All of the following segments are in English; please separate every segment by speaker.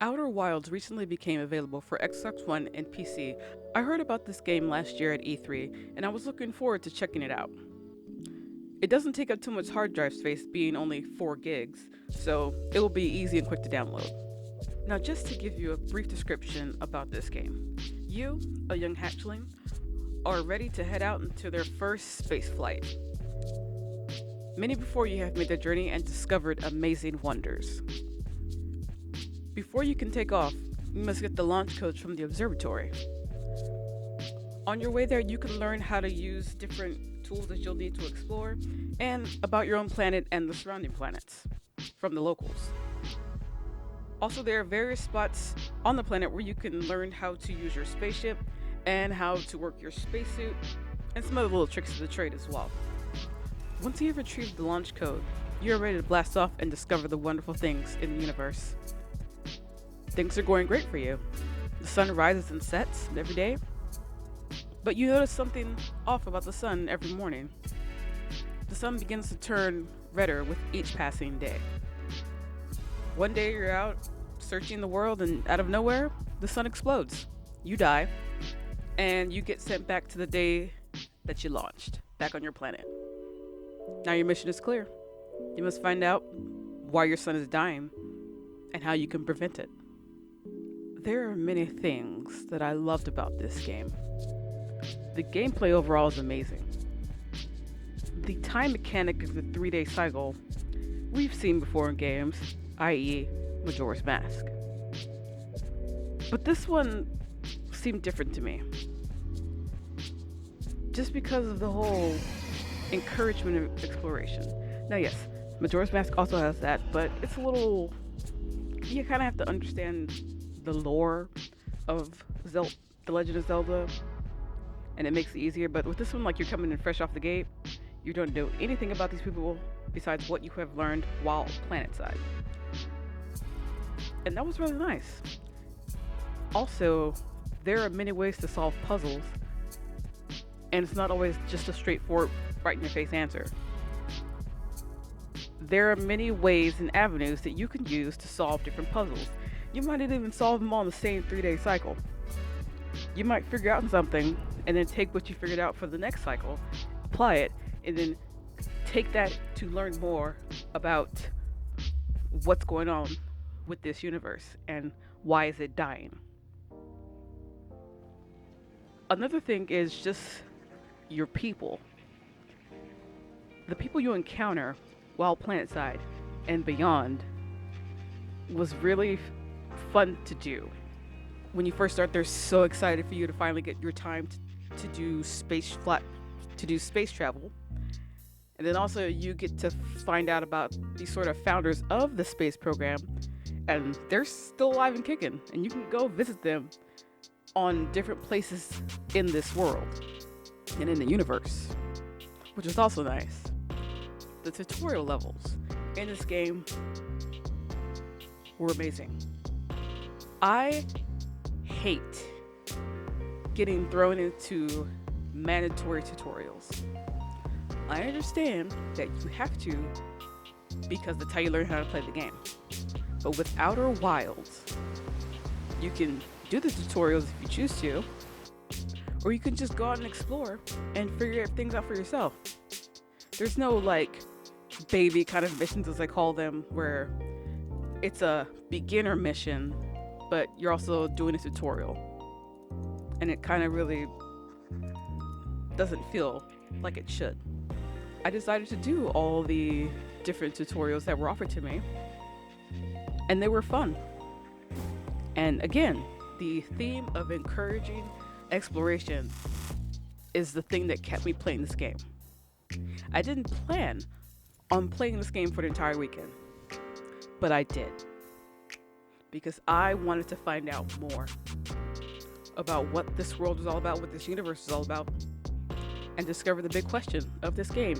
Speaker 1: Outer Wilds recently became available for Xbox One and PC. I heard about this game last year at E3, and I was looking forward to checking it out. It doesn't take up too much hard drive space, being only 4 gigs, so it will be easy and quick to download. Now, just to give you a brief description about this game, you, a young hatchling, are ready to head out into their first space flight. Many before you have made the journey and discovered amazing wonders. Before you can take off, you must get the launch codes from the observatory. On your way there, you can learn how to use different tools that you'll need to explore, and about your own planet and the surrounding planets from the locals. Also, there are various spots on the planet where you can learn how to use your spaceship and how to work your spacesuit, and some other little tricks of the trade as well. Once you've retrieved the launch code, you're ready to blast off and discover the wonderful things in the universe. Things are going great for you. The sun rises and sets every day, but you notice something off about the sun every morning. The sun begins to turn redder with each passing day. One day you're out searching the world, and out of nowhere, the sun explodes. You die, and you get sent back to the day that you launched, back on your planet. Now your mission is clear. You must find out why your sun is dying and how you can prevent it. There are many things that I loved about this game. The gameplay overall is amazing. The time mechanic of the 3-day cycle we've seen before in games, i.e. Majora's Mask. But this one seemed different to me. Just because of the whole encouragement of exploration. Now yes, Majora's Mask also has that, but it's a little... You kind of have to understand the lore of The Legend of Zelda, and it makes it easier. But with this one, like, you're coming in fresh off the gate, you don't know anything about these people besides what you have learned while planetside. And that was really nice. Also, there are many ways to solve puzzles, and it's not always just a straightforward, right-in-your-face answer. There are many ways and avenues that you can use to solve different puzzles. You might not even solve them all in the same 3-day cycle. You might figure out something and then take what you figured out for the next cycle, apply it, and then take that to learn more about what's going on with this universe and why is it dying. Another thing is just your people. The people you encounter while planetside and beyond was really fun to do. When you first start, they're so excited for you to finally get your time to do space travel. And then also you get to find out about the sort of founders of the space program, and they're still alive and kicking, and you can go visit them on different places in this world and in the universe, which is also nice. The tutorial levels in this game were amazing. I hate getting thrown into mandatory tutorials. I understand that you have to because that's how you learn how to play the game. But with Outer Wilds, you can do the tutorials if you choose to, or you can just go out and explore and figure things out for yourself. There's no like baby kind of missions, as I call them, where it's a beginner mission, but you're also doing a tutorial. And it kind of really doesn't feel like it should. I decided to do all the different tutorials that were offered to me, and they were fun. And again, the theme of encouraging exploration is the thing that kept me playing this game. I didn't plan on playing this game for the entire weekend, but I did, because I wanted to find out more about what this world is all about, what this universe is all about, and discover the big question of this game.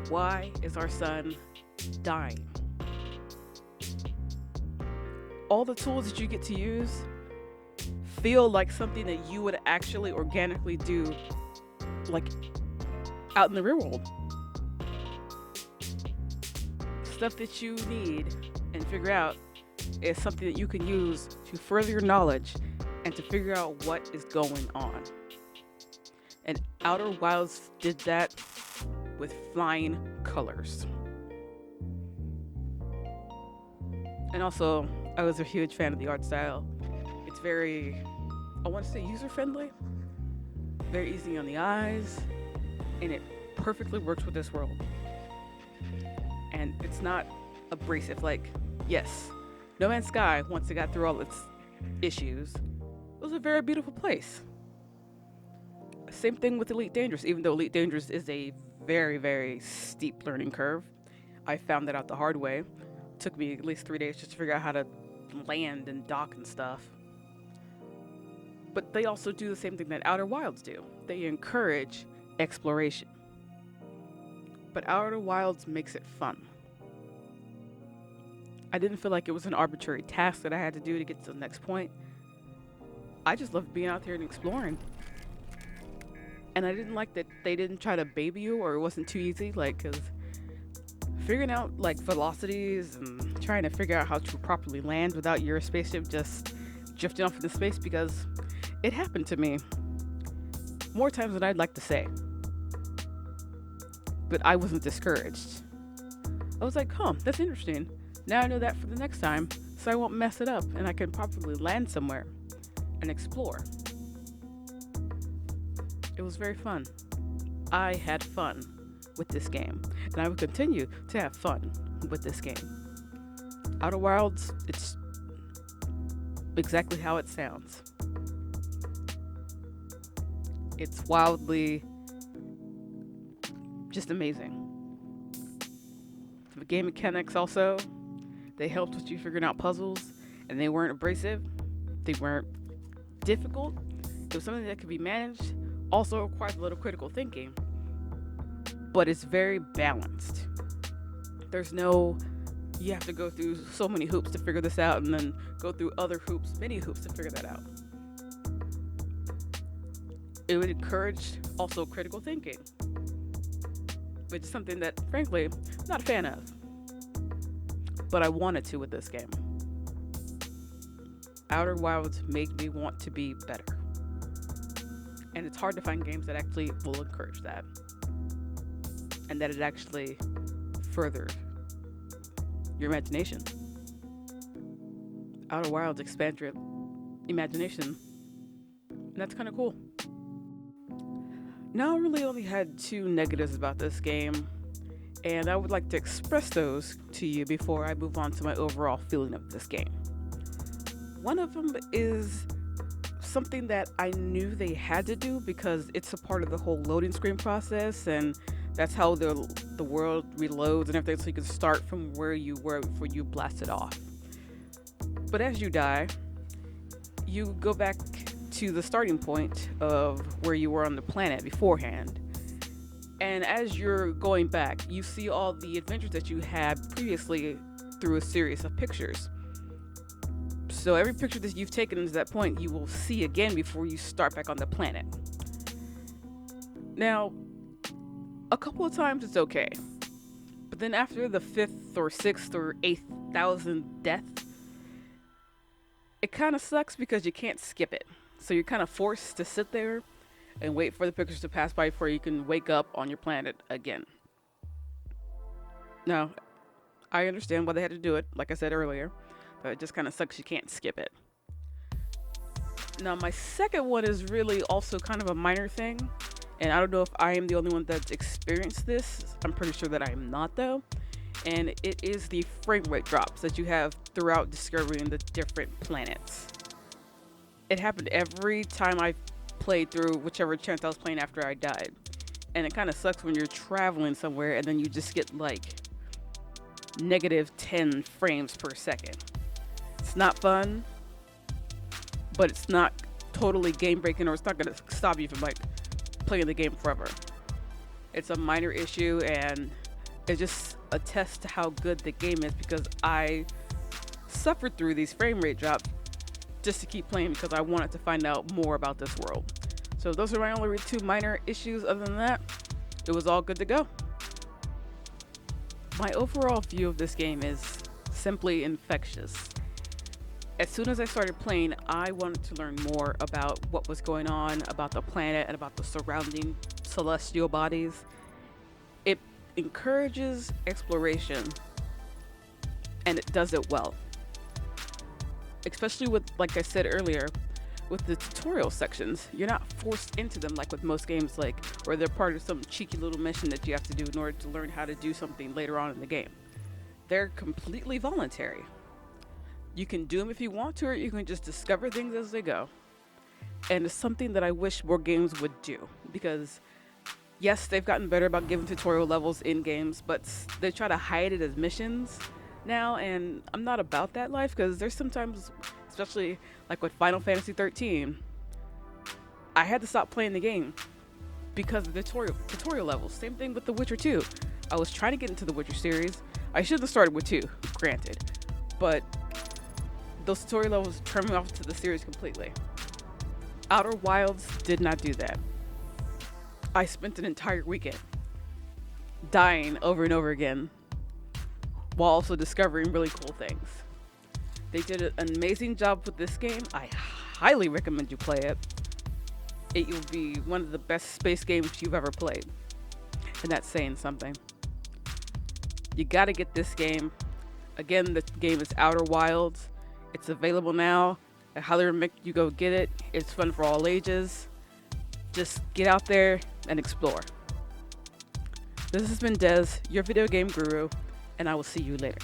Speaker 1: Why is our sun dying? All the tools that you get to use feel like something that you would actually organically do like out in the real world. Stuff that you need and figure out is something that you can use to further your knowledge and to figure out what is going on. And Outer Wilds did that with flying colors. And also, I was a huge fan of the art style. It's very, I want to say user friendly, very easy on the eyes, and it perfectly works with this world. And it's not abrasive. Like, yes, No Man's Sky, once it got through all its issues, it was a very beautiful place. Same thing with Elite Dangerous, even though Elite Dangerous is a very, very steep learning curve. I found that out the hard way. It took me at least 3 days just to figure out how to land and dock and stuff. But they also do the same thing that Outer Wilds do. They encourage exploration. But Outer Wilds makes it fun. I didn't feel like it was an arbitrary task that I had to do to get to the next point. I just loved being out there and exploring. And I didn't like that they didn't try to baby you, or it wasn't too easy, like, cause figuring out like velocities and trying to figure out how to properly land without your spaceship just drifting off into space, because it happened to me more times than I'd like to say. But I wasn't discouraged. I was like, huh, that's interesting. Now I know that for the next time, so I won't mess it up and I can properly land somewhere and explore. It was very fun. I had fun with this game, and I will continue to have fun with this game. Outer Wilds, it's exactly how it sounds. It's wildly just amazing. The game mechanics also, they helped with you figuring out puzzles, and they weren't abrasive, they weren't difficult. It was something that could be managed. Also requires a little critical thinking, but it's very balanced. There's no, you have to go through so many hoops to figure this out and then go through other hoops, many hoops to figure that out. It would encourage also critical thinking, which is something that, frankly, I'm not a fan of, but I wanted to with this game. Outer Wilds made me want to be better. And it's hard to find games that actually will encourage that. And that it actually furthered your imagination. Outer Wilds expands your imagination. And that's kind of cool. Now I really only had 2 negatives about this game. And I would like to express those to you before I move on to my overall feeling of this game. One of them is something that I knew they had to do because it's a part of the whole loading screen process, and that's how the world reloads and everything, so you can start from where you were before you blast it off. But as you die, you go back to the starting point of where you were on the planet beforehand. And as you're going back, you see all the adventures that you had previously through a series of pictures. So every picture that you've taken to that point, you will see again before you start back on the planet. Now, a couple of times it's okay. But then after the 5th or 6th or 8,000th death, it kind of sucks because you can't skip it. So you're kind of forced to sit there and wait for the pictures to pass by before you can wake up on your planet again. Now, I understand why they had to do it, like I said earlier. But it just kind of sucks you can't skip it. Now, my second one is really also kind of a minor thing. And I don't know if I am the only one that's experienced this. I'm pretty sure that I am not, though. And it is the frame rate drops that you have throughout discovering the different planets. It happened every time I played through whichever chance I was playing after I died. And it kind of sucks when you're traveling somewhere and then you just get like -10 frames per second. It's not fun, but it's not totally game breaking, or it's not going to stop you from like playing the game forever. It's a minor issue, and it just attests to how good the game is, because I suffered through these frame rate drops just to keep playing because I wanted to find out more about this world. So those are my only two minor issues. Other than that, it was all good to go. My overall view of this game is simply infectious. As soon as I started playing, I wanted to learn more about what was going on, about the planet, and about the surrounding celestial bodies. It encourages exploration, and it does it well. Especially with, like I said earlier, with the tutorial sections, you're not forced into them like with most games, like, or they're part of some cheeky little mission that you have to do in order to learn how to do something later on in the game. They're completely voluntary. You can do them if you want to, or you can just discover things as they go. And it's something that I wish more games would do, because yes, they've gotten better about giving tutorial levels in games, but they try to hide it as missions now, and I'm not about that life, because there's sometimes, especially like with Final Fantasy 13, I had to stop playing the game because of the tutorial levels. Same thing with The Witcher 2. I was trying to get into the Witcher series. I should have started with 2, granted, but those tutorial levels turned me off to the series completely. Outer Wilds did not do that. I spent an entire weekend dying over and over again while also discovering really cool things. They did an amazing job with this game. I highly recommend you play it. It will be one of the best space games you've ever played. And that's saying something. You gotta get this game. Again, the game is Outer Wilds. It's available now. I highly recommend you go get it. It's fun for all ages. Just get out there and explore. This has been Des, your video game guru, and I will see you later.